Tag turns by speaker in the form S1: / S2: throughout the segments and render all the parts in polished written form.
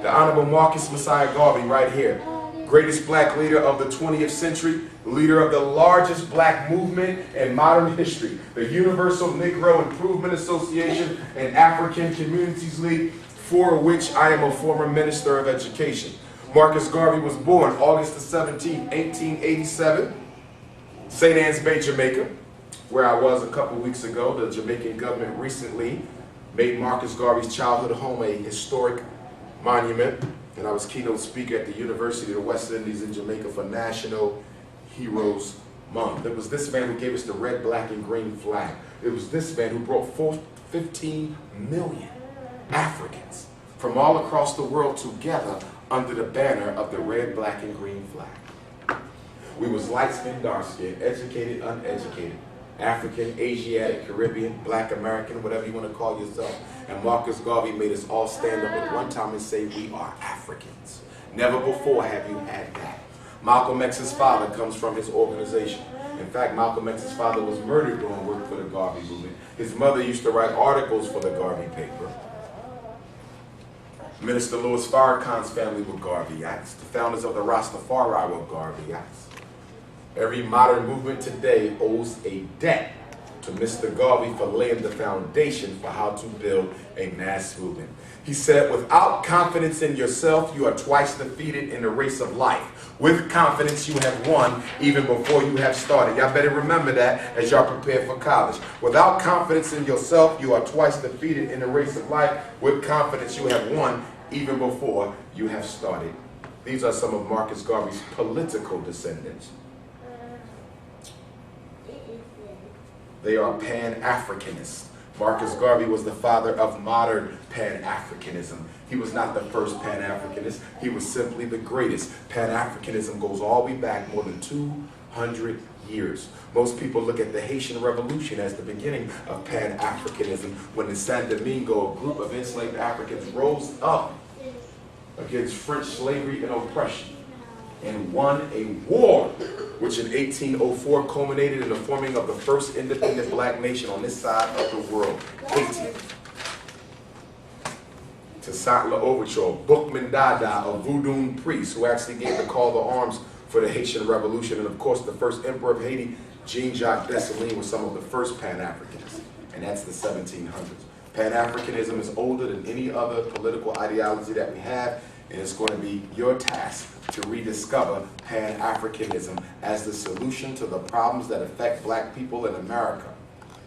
S1: The Honorable Marcus Messiah Garvey right here. Greatest black leader of the 20th century, leader of the largest black movement in modern history, the Universal Negro Improvement Association and African Communities League, for which I am a former Minister of Education. Marcus Garvey was born August the 17th, 1887, St. Anne's Bay, Jamaica, where I was a couple weeks ago. The Jamaican government recently made Marcus Garvey's childhood home a historic monument, and I was keynote speaker at the University of the West Indies in Jamaica for National Heroes Month. It was this man who gave us the red, black, and green flag. It was this man who brought 15 million Africans from all across the world together under the banner of the red, black, and green flag. We was light-skinned, dark-skinned, educated, uneducated, African, Asiatic, Caribbean, Black American, whatever you want to call yourself. And Marcus Garvey made us all stand up at one time and say, we are Africans. Never before have you had that. Malcolm X's father comes from his organization. In fact, Malcolm X's father was murdered doing work for the Garvey movement. His mother used to write articles for the Garvey paper. Minister Louis Farrakhan's family were Garveyites. The founders of the Rastafari were Garveyites. Every modern movement today owes a debt to Mr. Garvey for laying the foundation for how to build a mass movement. He said, without confidence in yourself, you are twice defeated in the race of life. With confidence, you have won even before you have started. Y'all better remember that as y'all prepare for college. Without confidence in yourself, you are twice defeated in the race of life. With confidence, you have won even before you have started. These are some of Marcus Garvey's political descendants. They are Pan-Africanists. Marcus Garvey was the father of modern Pan-Africanism. He was not the first Pan-Africanist. He was simply the greatest. Pan-Africanism goes all the way back more than 200 years. Most people look at the Haitian Revolution as the beginning of Pan-Africanism, when in Saint Domingo, a group of enslaved Africans rose up against French slavery and oppression and won a war, which in 1804 culminated in the forming of the first independent black nation on this side of the world, Haiti. Toussaint L'Ouverture, Boukman Dada, a voodoo priest who actually gave the call to arms for the Haitian Revolution, and of course the first emperor of Haiti, Jean-Jacques Dessalines, was some of the first Pan-Africanists, and that's the 1700s. Pan-Africanism is older than any other political ideology that we have, and it's going to be your task to rediscover Pan-Africanism as the solution to the problems that affect black people in America.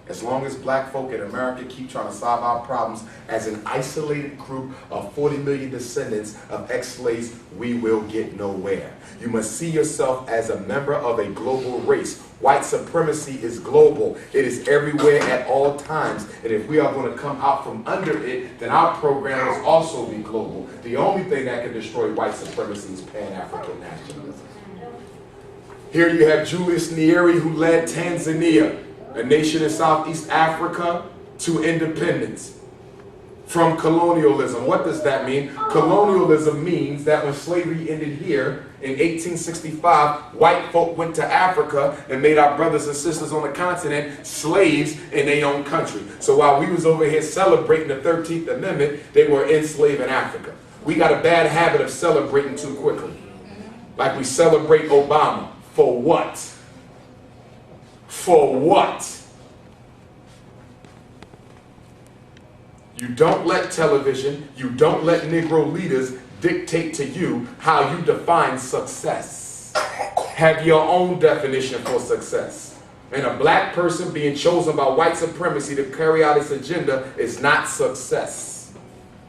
S1: As long as black folk in America keep trying to solve our problems as an isolated group of 40 million descendants of ex-slaves, we will get nowhere. You must see yourself as a member of a global race. White supremacy is global. It is everywhere at all times. And if we are going to come out from under it, then our program must also be global. The only thing that can destroy white supremacy is Pan-African nationalism. Here you have Julius Nyerere, who led Tanzania, a nation in Southeast Africa, to independence from colonialism. What does that mean? Colonialism means that when slavery ended here in 1865, white folk went to Africa and made our brothers and sisters on the continent slaves in their own country. So while we was over here celebrating the 13th Amendment, they were enslaved in Africa. We got a bad habit of celebrating too quickly. Like we celebrate Obama. For what? For what? You don't let television, you don't let Negro leaders dictate to you how you define success. Have your own definition for success. And a black person being chosen by white supremacy to carry out its agenda is not success.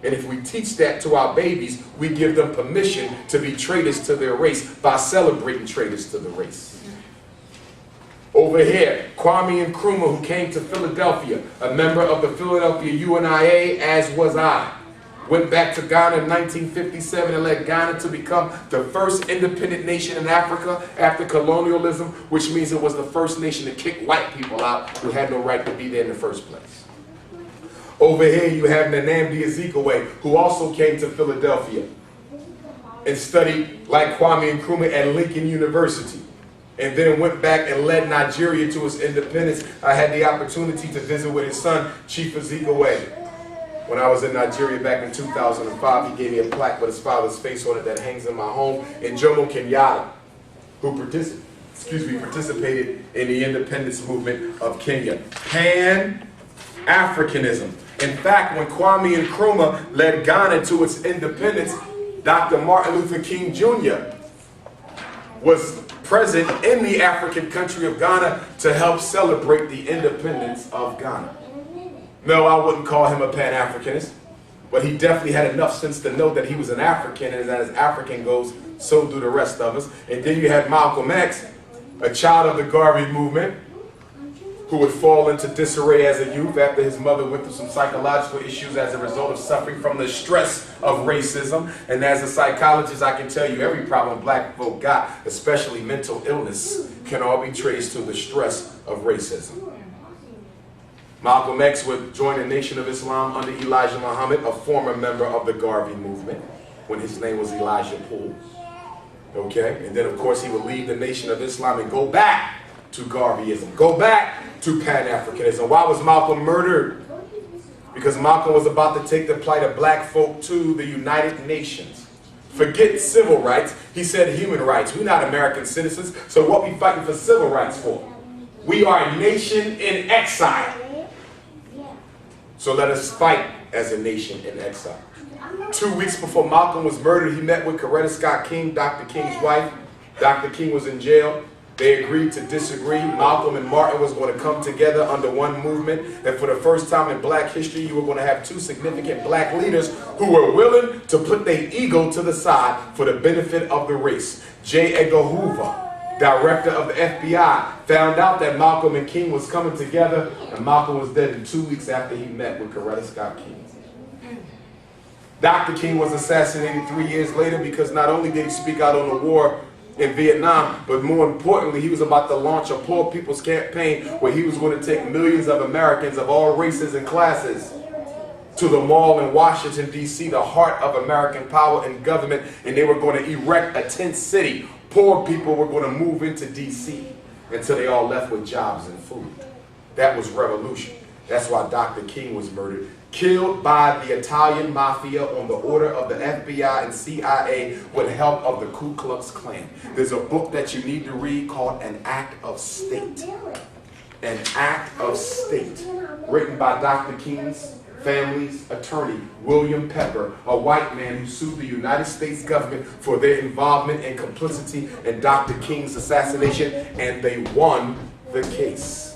S1: And if we teach that to our babies, we give them permission to be traitors to their race by celebrating traitors to the race. Over here, Kwame Nkrumah, who came to Philadelphia, a member of the Philadelphia UNIA, as was I, went back to Ghana in 1957 and led Ghana to become the first independent nation in Africa after colonialism, which means it was the first nation to kick white people out who had no right to be there in the first place. Over here you have Nnamdi Azikiwe, who also came to Philadelphia and studied like Kwame Nkrumah at Lincoln University, and then went back and led Nigeria to its independence. I had the opportunity to visit with his son, Chief Azikiwe. When I was in Nigeria back in 2005, he gave me a plaque with his father's face on it that hangs in my home. And Jomo Kenyatta, who participated in the independence movement of Kenya. Pan-Africanism. In fact, when Kwame Nkrumah led Ghana to its independence, Dr. Martin Luther King Jr. was present in the African country of Ghana to help celebrate the independence of Ghana. No, I wouldn't call him a Pan-Africanist, but he definitely had enough sense to know that he was an African, and as African goes, so do the rest of us. And then you had Malcolm X, a child of the Garvey movement, who would fall into disarray as a youth after his mother went through some psychological issues as a result of suffering from the stress of racism. And as a psychologist, I can tell you every problem black folk got, especially mental illness, can all be traced to the stress of racism. Malcolm X would join the Nation of Islam under Elijah Muhammad, a former member of the Garvey movement, when his name was Elijah Poole. Okay, and then of course he would leave the Nation of Islam and go back to Garveyism, go back to Pan-Africanism. Why was Malcolm murdered? Because Malcolm was about to take the plight of black folk to the United Nations. Forget civil rights. He said human rights. We're not American citizens, so what we fighting for civil rights for? We are a nation in exile. So let us fight as a nation in exile. 2 weeks before Malcolm was murdered, he met with Coretta Scott King, Dr. King's wife. Dr. King was in jail. They agreed to disagree. Malcolm and Martin was going to come together under one movement. And for the first time in black history, you were going to have two significant black leaders who were willing to put their ego to the side for the benefit of the race. J. Edgar Hoover, director of the FBI, found out that Malcolm and King was coming together, and Malcolm was dead in 2 weeks after he met with Coretta Scott King. Dr. King was assassinated 3 years later because not only did he speak out on the war in Vietnam, but more importantly, he was about to launch a poor people's campaign where he was going to take millions of Americans of all races and classes to the mall in Washington, D.C., the heart of American power and government, and they were going to erect a tent city. Poor people were going to move into D.C. until they all left with jobs and food. That was revolution. That's why Dr. King was murdered. Killed by the Italian mafia on the order of the FBI and CIA with help of the Ku Klux Klan. There's a book that you need to read called An Act of State. An Act of State, written by Dr. King's family's attorney, William Pepper, a white man who sued the United States government for their involvement and complicity in Dr. King's assassination, and they won the case.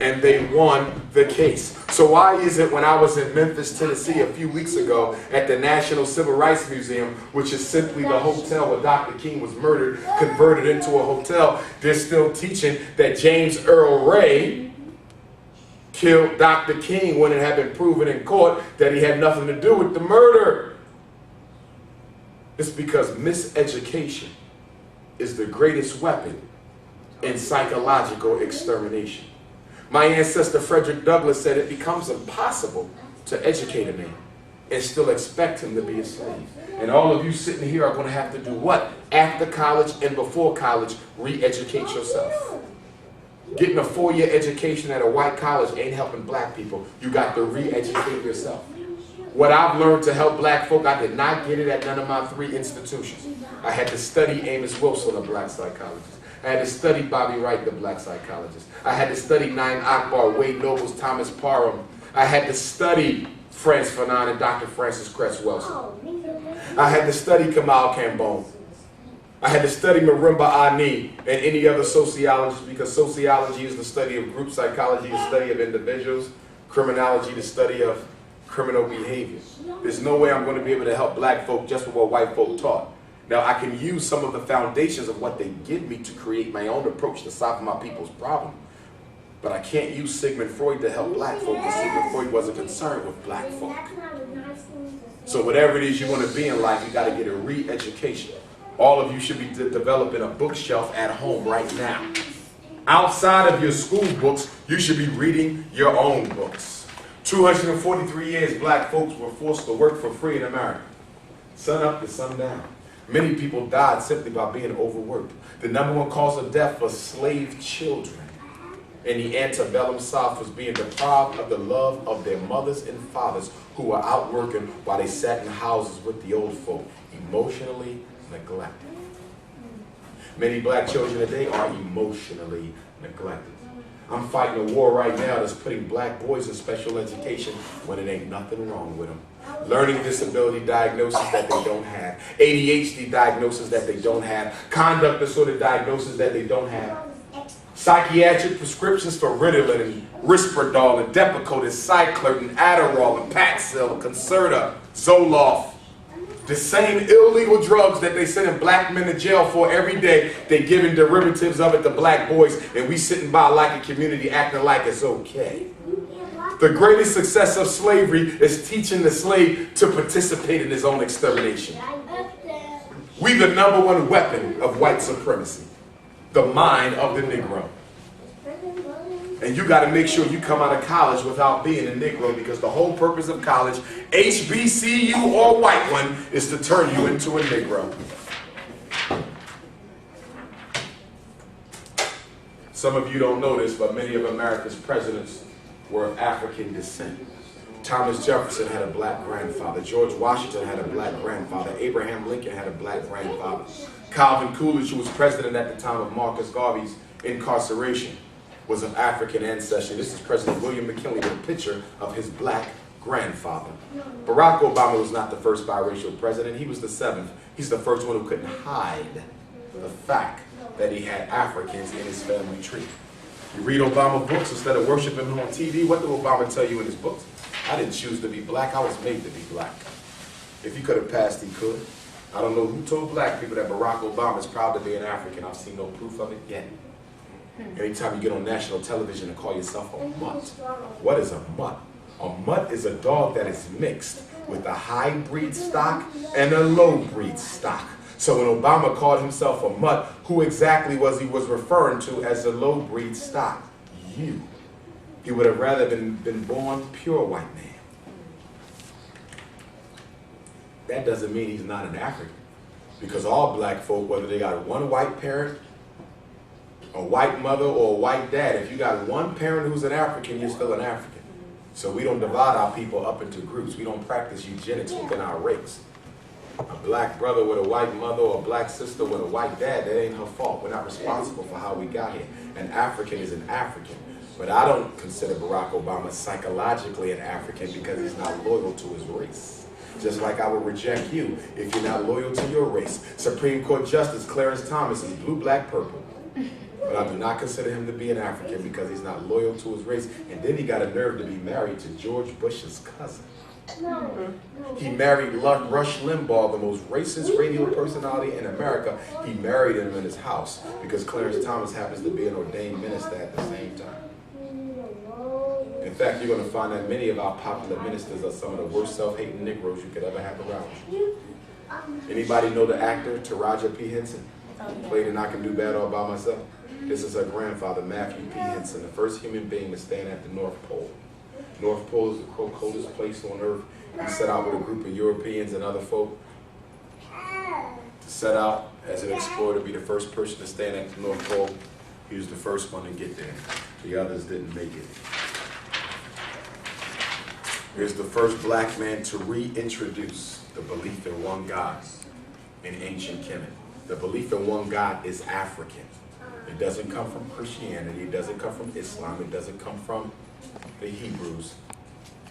S1: And they won the case. So why is it when I was in Memphis, Tennessee a few weeks ago at the National Civil Rights Museum, which is simply the hotel where Dr. King was murdered, converted into a hotel, they're still teaching that James Earl Ray killed Dr. King when it had been proven in court that he had nothing to do with the murder. It's because miseducation is the greatest weapon in psychological extermination. My ancestor Frederick Douglass said it becomes impossible to educate a man and still expect him to be a slave. And all of you sitting here are going to have to do what? After college and before college, re-educate yourself. Getting a 4-year education at a white college ain't helping black people. You got to re-educate yourself. What I've learned to help black folk, I did not get it at none of my 3 institutions. I had to study Amos Wilson, a black psychologist. I had to study Bobby Wright, the black psychologist. I had to study Naim Akbar, Wade Nobles, Thomas Parham. I had to study Frantz Fanon and Dr. Francis Cress Welsing. I had to study Kamal Cambone. I had to study Marimba Ani and any other sociologists, because sociology is the study of group psychology, the study of individuals, criminology, the study of criminal behavior. There's no way I'm going to be able to help black folk just with what white folk taught. Now, I can use some of the foundations of what they give me to create my own approach to solve my people's problem. But I can't use Sigmund Freud to help black folk, because Sigmund Freud wasn't concerned with black folk. So whatever it is you want to be in life, you got to get a re-education. All of you should be developing a bookshelf at home right now. Outside of your school books, you should be reading your own books. 243 years black folks were forced to work for free in America. Sun up to sundown. Many people died simply by being overworked. The #1 cause of death was slave children. in the antebellum South was being deprived of the love of their mothers and fathers who were out working while they sat in houses with the old folk, emotionally neglected. Many black children today are emotionally neglected. I'm fighting a war right now that's putting black boys in special education when it ain't nothing wrong with them. Learning disability diagnosis that they don't have. ADHD diagnosis that they don't have. Conduct disorder diagnosis that they don't have. Psychiatric prescriptions for Ritalin and Risperdal and Depakote and Cyclert and Adderall and Paxil and Concerta, Zoloft. The same illegal drugs that they sending black men to jail for every day, they giving derivatives of it to black boys, and we sitting by like a community acting like it's okay. The greatest success of slavery is teaching the slave to participate in his own extermination. We the number one weapon of white supremacy, the mind of the Negro. And you got to make sure you come out of college without being a Negro, because the whole purpose of college, HBCU or white one, is to turn you into a Negro. Some of you don't know this, but many of America's presidents were of African descent. Thomas Jefferson had a black grandfather. George Washington had a black grandfather. Abraham Lincoln had a black grandfather. Calvin Coolidge, who was president at the time of Marcus Garvey's incarceration, was of African ancestry. This is President William McKinley with a picture of his black grandfather. Barack Obama was not the first biracial president. He was the seventh. He's the first one who couldn't hide the fact that he had Africans in his family tree. You read Obama books instead of worshiping him on TV. What did Obama tell you in his books? I didn't choose to be black. I was made to be black. If he could have passed, he could. I don't know who told black people that Barack Obama is proud to be an African. I've seen no proof of it yet. Anytime you get on national television and call yourself a mutt. What is a mutt? A mutt is a dog that is mixed with a high breed stock and a low breed stock. So when Obama called himself a mutt, who exactly was he referring to as a low breed stock? You. He would have rather been born pure white man. That doesn't mean he's not an African. Because all black folk, whether they got one white parent, a white mother, or a white dad, if you got one parent who's an African, you're still an African. So we don't divide our people up into groups. We don't practice eugenics within our race. A black brother with a white mother or a black sister with a white dad, that ain't her fault. We're not responsible for how we got here. An African is an African. But I don't consider Barack Obama psychologically an African because he's not loyal to his race. Just like I would reject you if you're not loyal to your race. Supreme Court Justice Clarence Thomas is blue, black, purple. But I do not consider him to be an African because he's not loyal to his race. And then he got a nerve to be married to George Bush's cousin. He married Rush Limbaugh, the most racist radio personality in America. He married him in his house because Clarence Thomas happens to be an ordained minister at the same time. In fact, you're going to find that many of our popular ministers are some of the worst self-hating Negroes you could ever have around you. Anybody know the actor Taraji P. Henson? Played in I Can Do Bad All By Myself. This is her grandfather, Matthew P. Henson, the first human being to stand at the North Pole. North Pole is the coldest place on Earth. He set out with a group of Europeans and other folk to set out as an explorer to be the first person to stand at the North Pole. He was the first one to get there. The others didn't make it. Here's the first black man to reintroduce the belief in one God in ancient Kemet. The belief in one God is African. It doesn't come from Christianity. It doesn't come from Islam. It doesn't come from the Hebrews.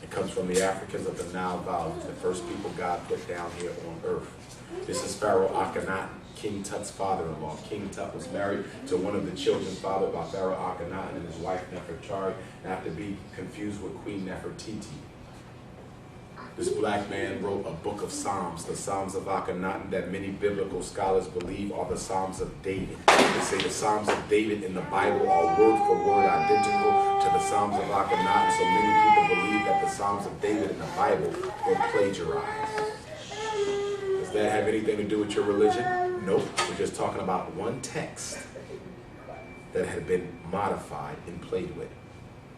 S1: It comes from the Africans of the Nile Valley, the first people God put down here on earth. This is Pharaoh Akhenaten, King Tut's father-in-law. King Tut was married to one of the children fathered by Pharaoh Akhenaten and his wife Nefertari, not to be confused with Queen Nefertiti. This black man wrote a book of Psalms, the Psalms of Akhenaten, that many biblical scholars believe are the Psalms of David. They say the Psalms of David in the Bible are word for word identical to the Psalms of Akhenaten, so many people believe that the Psalms of David in the Bible were plagiarized. Does that have anything to do with your religion? Nope. We're just talking about one text that had been modified and played with.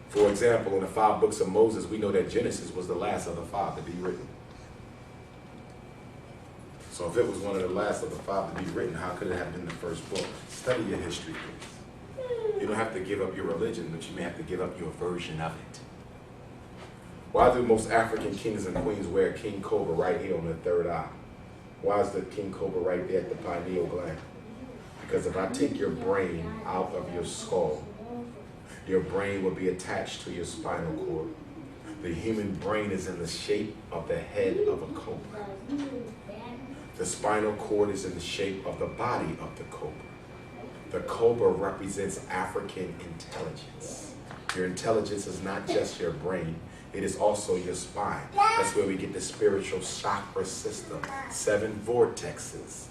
S1: For example, in the 5 books of Moses, we know that Genesis was the last of the 5 to be written. So if it was one of the last of the 5 to be written, how could it have been the first book? Study your history, please. You don't have to give up your religion, but you may have to give up your version of it. Why do most African kings and queens wear a king cobra right here on the third eye? Why is the king cobra right there at the pineal gland? Because if I take your brain out of your skull, your brain will be attached to your spinal cord. The human brain is in the shape of the head of a cobra. The spinal cord is in the shape of the body of the cobra. The cobra represents African intelligence. Your intelligence is not just your brain, it is also your spine. That's where we get the spiritual chakra system. 7 vortexes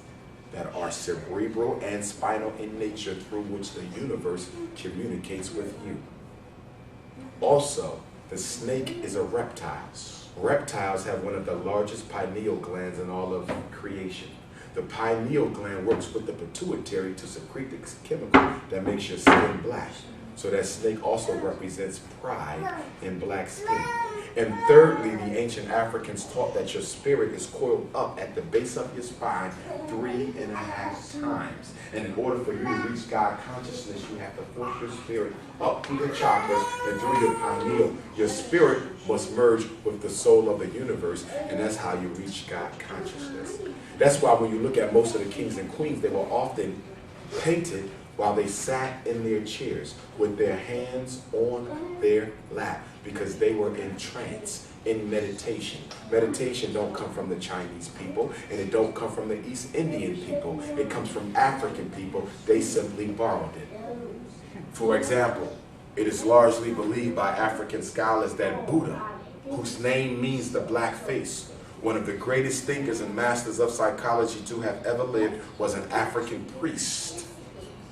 S1: that are cerebral and spinal in nature through which the universe communicates with you. Also, the snake is a reptile. Reptiles have one of the largest pineal glands in all of creation. The pineal gland works with the pituitary to secrete the chemical that makes your skin black. So that snake also represents pride in black skin. And thirdly, the ancient Africans taught that your spirit is coiled up at the base of your spine 3.5 times. And in order for you to reach God consciousness, you have to force your spirit up through the chakras and through your pineal. Your spirit must merge with the soul of the universe, and that's how you reach God consciousness. That's why when you look at most of the kings and queens, they were often painted while they sat in their chairs with their hands on their lap, because they were in trance, in meditation. Meditation don't come from the Chinese people, and it don't come from the East Indian people. It comes from African people. They simply borrowed it. For example, it is largely believed by African scholars that Buddha, whose name means the black face, one of the greatest thinkers and masters of psychology to have ever lived, was an African priest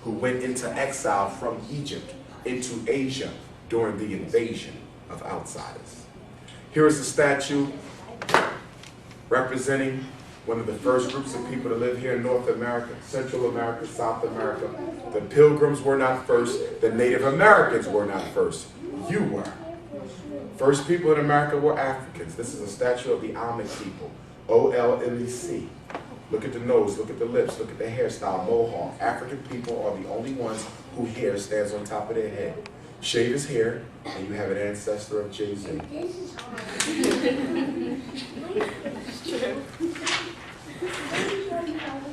S1: who went into exile from Egypt into Asia during the invasion of outsiders. Here is a statue representing one of the first groups of people to live here in North America, Central America, South America. The Pilgrims were not first. The Native Americans were not first. You were. First people in America were Africans. This is a statue of the Olmec people, O-L-M-E-C. Look at the nose, look at the lips, look at the hairstyle, mohawk. African people are the only ones whose hair stands on top of their head. Shave his hair, and you have an ancestor of Jay-Z.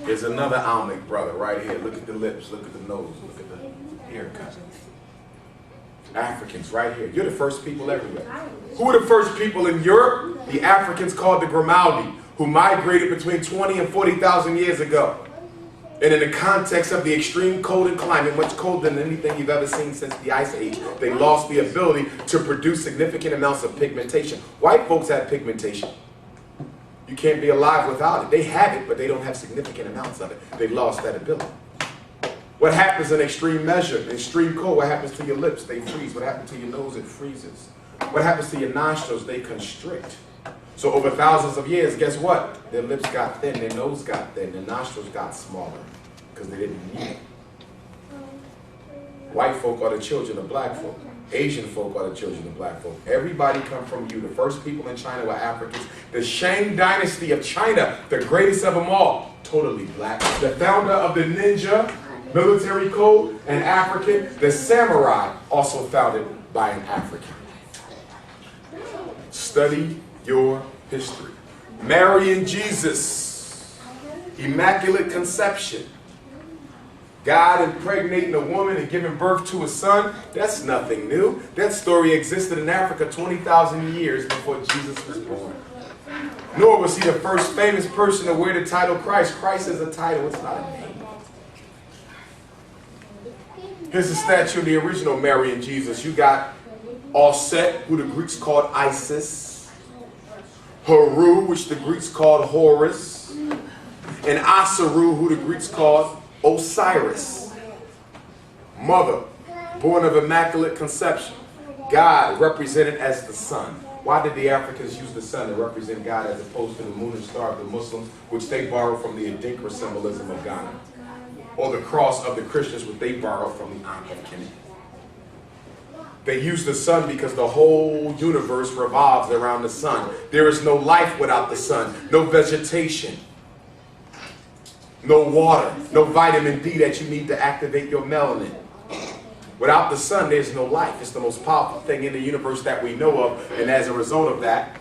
S1: There's another Olmec brother right here. Look at the lips, look at the nose, look at the haircut. Africans right here. You're the first people everywhere. Who are the first people in Europe? The Africans called the Grimaldi, who migrated between 20 and 40,000 years ago. And in the context of the extreme cold and climate, much colder than anything you've ever seen since the Ice Age, they lost the ability to produce significant amounts of pigmentation. White folks have pigmentation. You can't be alive without it. They have it, but they don't have significant amounts of it. They lost that ability. What happens in extreme measure, extreme cold? What happens to your lips? They freeze. What happens to your nose? It freezes. What happens to your nostrils? They constrict. So over thousands of years, guess what? Their lips got thin, their nose got thin, their nostrils got smaller because they didn't need it. White folk are the children of black folk. Asian folk are the children of black folk. Everybody come from you. The first people in China were Africans. The Shang dynasty of China, the greatest of them all, totally black. The founder of the ninja military code, an African. The samurai, also founded by an African. Study your history. Mary and Jesus, Immaculate Conception. God impregnating a woman and giving birth to a son, that's nothing new. That story existed in Africa 20,000 years before Jesus was born. Nor was he the first famous person to wear the title Christ. Christ is a title, it's not a name. Here's a statue of the original Mary and Jesus. You got Osset, who the Greeks called Isis, Haru, which the Greeks called Horus, and Asaru, who the Greeks called Osiris. Mother, born of Immaculate Conception. God, represented as the sun. Why did the Africans use the sun to represent God as opposed to the moon and star of the Muslims, which they borrowed from the Adinkra symbolism of Ghana? Or the cross of the Christians, which they borrowed from the Ankh of Kemet? They use the sun because the whole universe revolves around the sun. There is no life without the sun, no vegetation, no water, no vitamin D that you need to activate your melanin. Without the sun, there's no life. It's the most powerful thing in the universe that we know of. And as a result of that,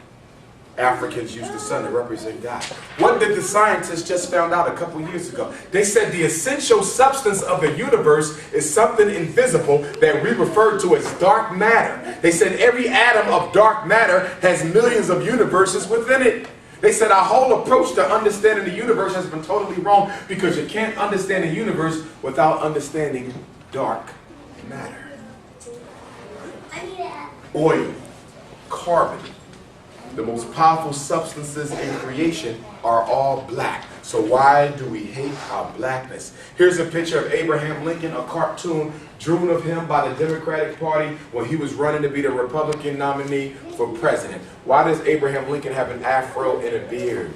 S1: Africans use the sun to represent God. What did the scientists just found out a couple years ago? They said the essential substance of the universe is something invisible that we refer to as dark matter. They said every atom of dark matter has millions of universes within it. They said our whole approach to understanding the universe has been totally wrong because you can't understand the universe without understanding dark matter. Oil, carbon, the most powerful substances in creation are all black. So why do we hate our blackness? Here's a picture of Abraham Lincoln, a cartoon drawn of him by the Democratic Party when he was running to be the Republican nominee for president. Why does Abraham Lincoln have an afro and a beard?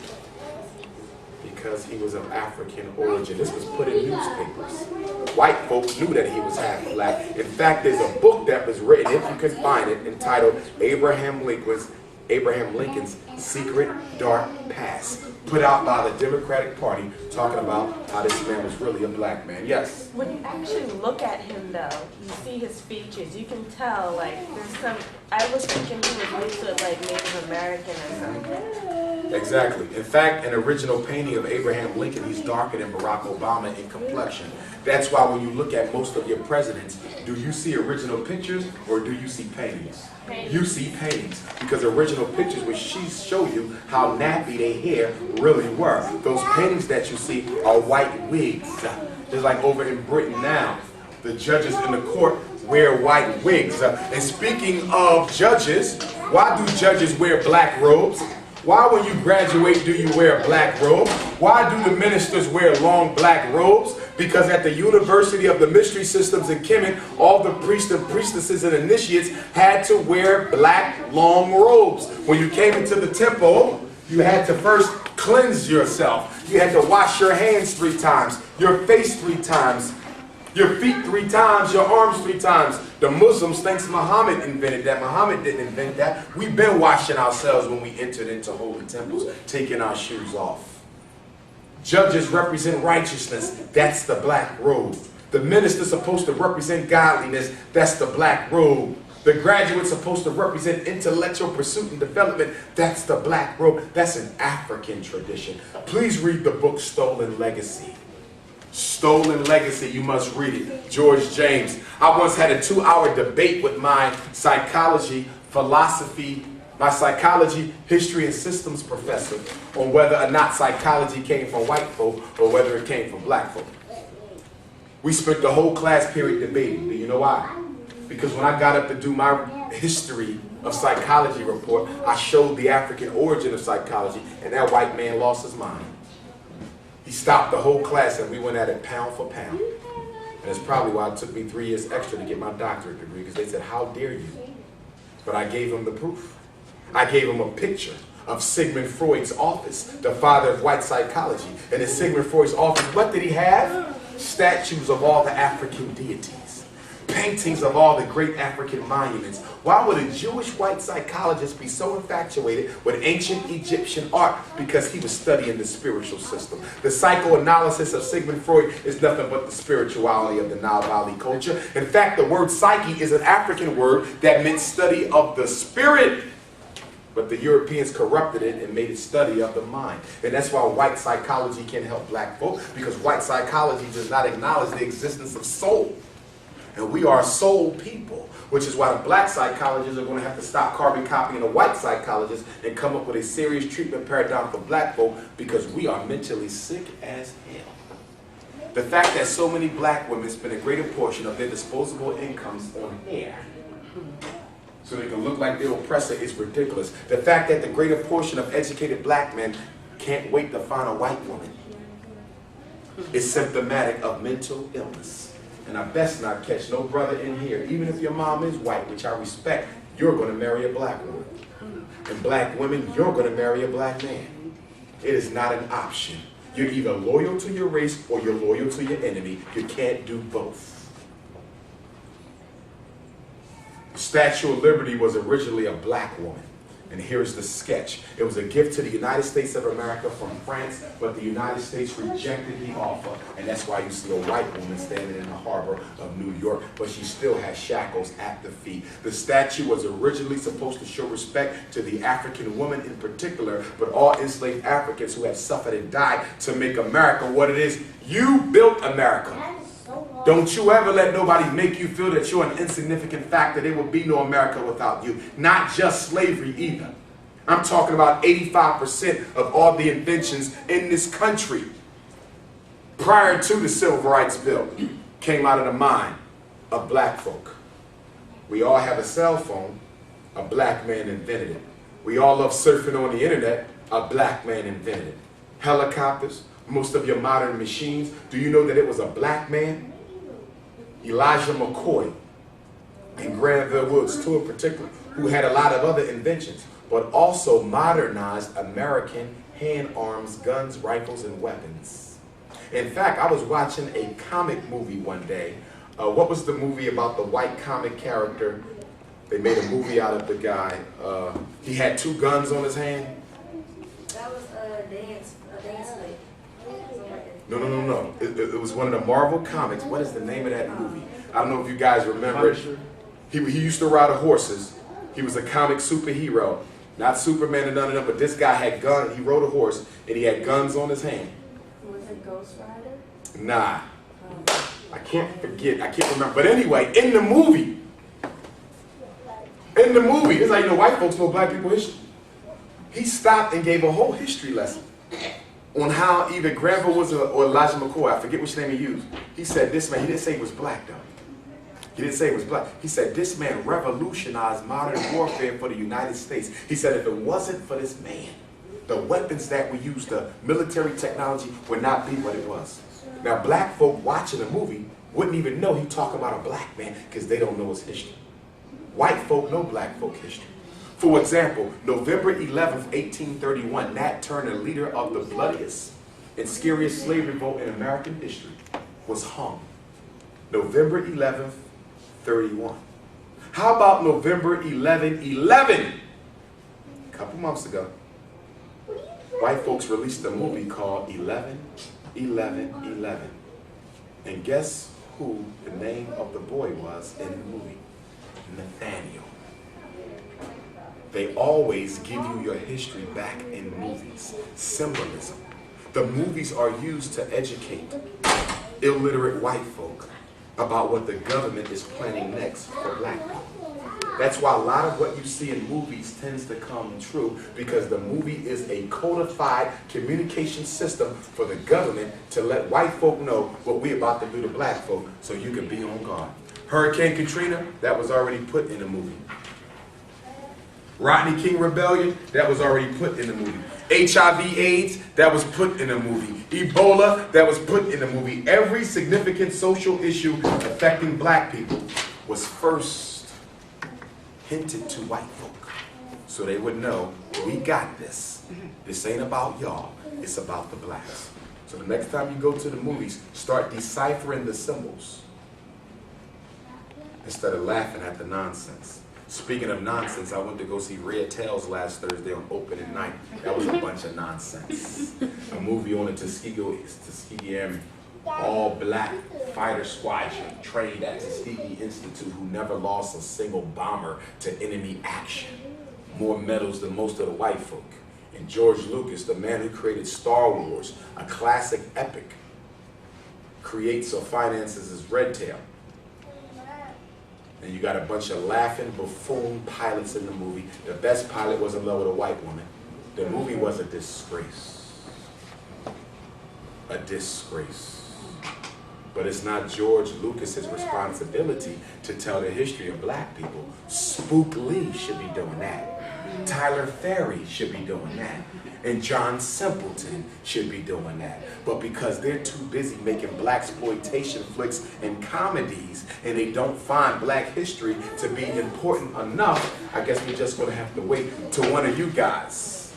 S1: Because he was of African origin. This was put in newspapers. White folks knew that he was half black. In fact, there's a book that was written, if you can find it, entitled Abraham Lincoln's Secret Dark Past, put out by the Democratic Party, talking about how this man was really a black man. Yes?
S2: When you actually look at him, though, you see his features, you can tell, like, there's some, I was thinking he was mixed with, like, Native American or something.
S1: Exactly. In fact, an original painting of Abraham Lincoln, he's darker than Barack Obama in complexion. That's why when you look at most of your presidents, do you see original pictures or do you see paintings? You see paintings, because original pictures will show you how nappy their hair really were. Those paintings that you see are white wigs. Just like over in Britain now, the judges in the court wear white wigs. And speaking of judges, why do judges wear black robes? Why, when you graduate, do you wear a black robe? Why do the ministers wear long black robes? Because at the University of the Mystery Systems in Kemet, all the priests and priestesses and initiates had to wear black long robes. When you came into the temple, you had to first cleanse yourself. You had to wash your hands 3 times, your face 3 times, your feet 3 times, your arms 3 times. The Muslims, thanks Muhammad invented that. Muhammad didn't invent that. We've been washing ourselves when we entered into holy temples, taking our shoes off. Judges represent righteousness. That's the black robe. The minister's supposed to represent godliness. That's the black robe. The graduate's supposed to represent intellectual pursuit and development. That's the black robe. That's an African tradition. Please read the book Stolen Legacy. Stolen Legacy, you must read it. George James. I once had a 2-hour debate with my psychology, history, and systems professor on whether or not psychology came from white folk or whether it came from black folk. We spent the whole class period debating. Do you know why? Because when I got up to do my history of psychology report, I showed the African origin of psychology, and that white man lost his mind. He stopped the whole class and we went at it pound for pound. And that's probably why it took me 3 years extra to get my doctorate degree, because they said, how dare you? But I gave him the proof. I gave him a picture of Sigmund Freud's office, the father of white psychology. And in Sigmund Freud's office, what did he have? Statues of all the African deities, paintings of all the great African monuments. Why would a Jewish white psychologist be so infatuated with ancient Egyptian art? Because he was studying the spiritual system. The psychoanalysis of Sigmund Freud is nothing but the spirituality of the Nile Valley culture. In fact, the word psyche is an African word that meant study of the spirit. But the Europeans corrupted it and made it study of the mind. And that's why white psychology can't help black folk, because white psychology does not acknowledge the existence of soul. And we are soul people, which is why the black psychologists are going to have to stop carbon copying the white psychologists and come up with a serious treatment paradigm for black folk, because we are mentally sick as hell. The fact that so many black women spend a greater portion of their disposable incomes on hair so they can look like their oppressor is ridiculous. The fact that the greater portion of educated black men can't wait to find a white woman is symptomatic of mental illness. And I best not catch no brother in here, even if your mom is white, which I respect, you're going to marry a black woman. And black women, you're going to marry a black man. It is not an option. You're either loyal to your race or you're loyal to your enemy. You can't do both. Statue of Liberty was originally a black woman. And here's the sketch. It was a gift to the United States of America from France, but the United States rejected the offer. And that's why you see a white woman standing in the harbor of New York, but she still has shackles at the feet. The statue was originally supposed to show respect to the African woman in particular, but all enslaved Africans who have suffered and died to make America what it is. You built America. Don't you ever let nobody make you feel that you're an insignificant factor. There would be no America without you. Not just slavery either. I'm talking about 85% of all the inventions in this country prior to the Civil Rights Bill came out of the mind of black folk. We all have a cell phone. A black man invented it. We all love surfing on the internet. A black man invented it. Helicopters, most of your modern machines. Do you know that it was a black man? Elijah McCoy and Granville Woods, two in particular, who had a lot of other inventions, but also modernized American hand arms, guns, rifles, and weapons. In fact, I was watching a comic movie one day. What was the movie about the white comic character? They made a movie out of the guy. He had two guns on his hand.
S3: That was a dance league.
S1: No. It was one of the Marvel comics. What is the name of that movie? I don't know if you guys remember it. He used to ride horses. He was a comic superhero. Not Superman and none of them, but this guy had guns. He rode a horse, and he had guns on his hand.
S3: Was it Ghost Rider?
S1: Nah. I can't remember. But anyway, in the movie, this is how you know white folks know black people history. He stopped and gave a whole history lesson on how either Granville Woods or Elijah McCoy, I forget which name he used. He said this man, he didn't say he was black though. He didn't say he was black. He said this man revolutionized modern warfare for the United States. He said if it wasn't for this man, the weapons that we use, the military technology would not be what it was. Now black folk watching the movie wouldn't even know he talking about a black man because they don't know his history. White folk know black folk history. For example, November 11th, 1831, Nat Turner, leader of the bloodiest and scariest slave revolt in American history, was hung. November 11th, 31. How about November 11/11? A couple months ago, white folks released a movie called 11/11/11. And guess who the name of the boy was in the movie? Nathaniel. They always give you your history back in movies. Symbolism. The movies are used to educate illiterate white folk about what the government is planning next for black people. That's why a lot of what you see in movies tends to come true, because the movie is a codified communication system for the government to let white folk know what we're about to do to black folk so you can be on guard. Hurricane Katrina, that was already put in the movie. Rodney King Rebellion, that was already put in the movie. HIV AIDS, that was put in the movie. Ebola, that was put in the movie. Every significant social issue affecting black people was first hinted to white folk so they would know, we got this. This ain't about y'all, it's about the blacks. So the next time you go to the movies, start deciphering the symbols instead of laughing at the nonsense. Speaking of nonsense, I went to go see Red Tails last Thursday on opening night. That was a bunch of nonsense. A movie on a Tuskegee Airmen, all black fighter squadron trained at Tuskegee Institute who never lost a single bomber to enemy action. More medals than most of the white folk. And George Lucas, the man who created Star Wars, a classic epic, creates or finances his Red Tail. And you got a bunch of laughing buffoon pilots in the movie. The best pilot was in love with a white woman. The movie was a disgrace. A disgrace. But it's not George Lucas's responsibility to tell the history of black people. Spook Lee should be doing that. Tyler Ferry should be doing that. And John Simpleton should be doing that. But because they're too busy making blaxploitation flicks and comedies, and they don't find black history to be important enough, I guess we're just going to have to wait till one of you guys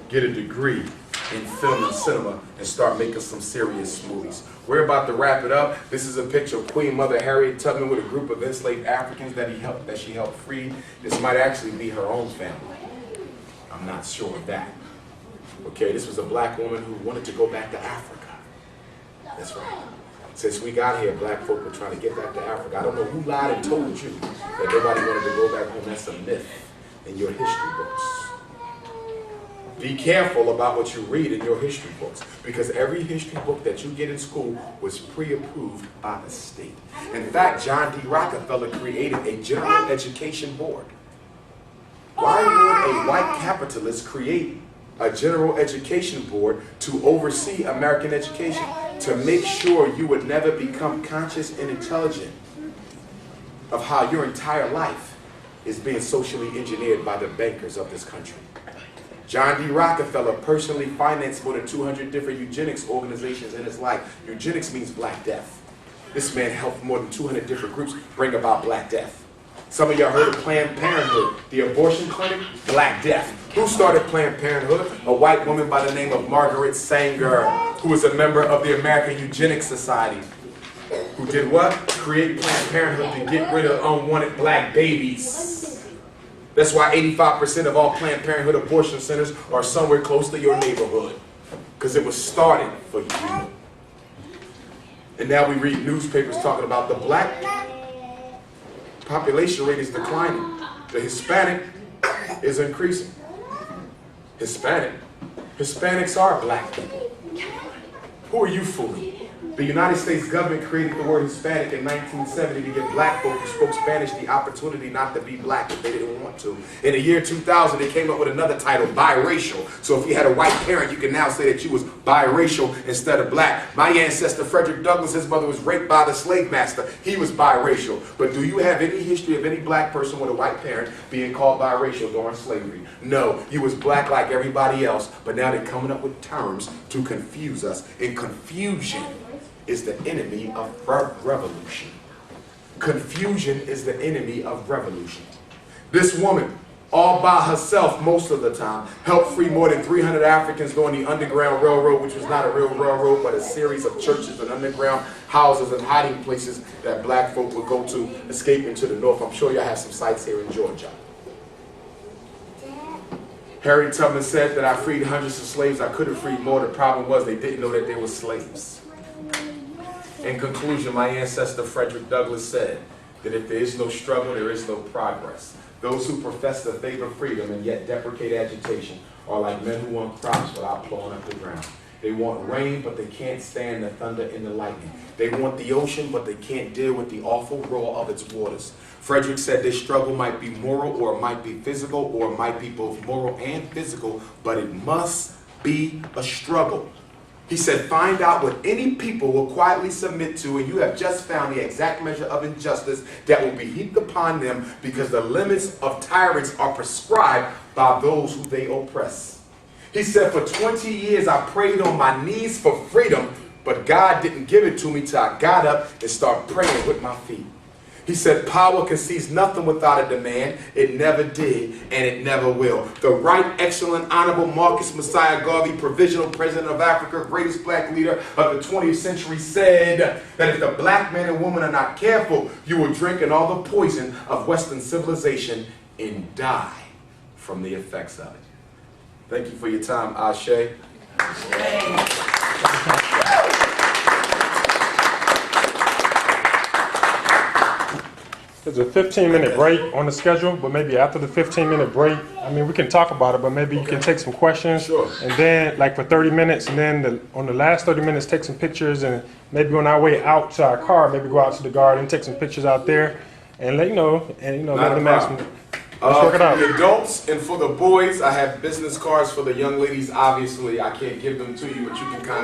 S1: get a degree in film and cinema and start making some serious movies. We're about to wrap it up. This is a picture of Queen Mother Harriet Tubman with a group of enslaved Africans that she helped free. This might actually be her own family. I'm not sure of that. Okay, this was a black woman who wanted to go back to Africa. That's right. Since we got here, black folk were trying to get back to Africa. I don't know who lied and told you that nobody wanted to go back home. That's a myth in your history books. Be careful about what you read in your history books, because every history book that you get in school was pre-approved by the state. In fact, John D. Rockefeller created a general education board. Why would a white capitalist create a general education board to oversee American education, to make sure you would never become conscious and intelligent of how your entire life is being socially engineered by the bankers of this country? John D. Rockefeller personally financed more than 200 different eugenics organizations in his life. Eugenics means black death. This man helped more than 200 different groups bring about black death. Some of y'all heard of Planned Parenthood, the abortion clinic, black death. Who started Planned Parenthood? A white woman by the name of Margaret Sanger, who was a member of the American Eugenics Society. Who did what? Create Planned Parenthood to get rid of unwanted black babies. That's why 85% of all Planned Parenthood abortion centers are somewhere close to your neighborhood, because it was started for you. And now we read newspapers talking about the black population rate is declining. The Hispanic is increasing. Hispanics are black people. Who are you fooling? The United States government created the word Hispanic in 1970 to give black folk who spoke Spanish the opportunity not to be black if they didn't want to. In the year 2000, they came up with another title, biracial. So if you had a white parent, you can now say that you was biracial instead of black. My ancestor, Frederick Douglass, his mother was raped by the slave master. He was biracial. But do you have any history of any black person with a white parent being called biracial during slavery? No, you was black like everybody else, but now they're coming up with terms to confuse us. And confusion is the enemy of revolution. Confusion is the enemy of revolution. This woman, all by herself most of the time, helped free more than 300 Africans during the Underground Railroad, which was not a real railroad, but a series of churches and underground houses and hiding places that black folk would go to escape into the north. I'm sure y'all have some sites here in Georgia. Harriet Tubman said that I freed hundreds of slaves. I could have freed more. The problem was they didn't know that they were slaves. In conclusion, my ancestor Frederick Douglass said that if there is no struggle, there is no progress. Those who profess to favor freedom and yet deprecate agitation are like men who want crops without plowing up the ground. They want rain, but they can't stand the thunder and the lightning. They want the ocean, but they can't deal with the awful roar of its waters. Frederick said this struggle might be moral, or it might be physical, or it might be both moral and physical, but it must be a struggle. He said, find out what any people will quietly submit to, and you have just found the exact measure of injustice that will be heaped upon them, because the limits of tyrants are prescribed by those who they oppress. He said, for 20 years I prayed on my knees for freedom, but God didn't give it to me till I got up and started praying with my feet. He said, power concedes nothing without a demand. It never did, and it never will. The right, excellent, honorable Marcus Messiah Garvey, provisional president of Africa, greatest black leader of the 20th century, said that if the black man and woman are not careful, you will drink in all the poison of Western civilization and die from the effects of it. Thank you for your time, Ashe.
S4: There's a 15-minute break on the schedule, but maybe after the 15-minute break, I mean, we can talk about it, but maybe you can take some questions.
S1: Sure.
S4: And then, like, for 30 minutes, and then on the last 30 minutes, take some pictures, and maybe on our way out to our car, maybe go out to the garden, take some pictures out there, and let them ask them. Let's work it out.
S1: For the adults and for the boys, I have business cards. For the young ladies, obviously, I can't give them to you, but you can contact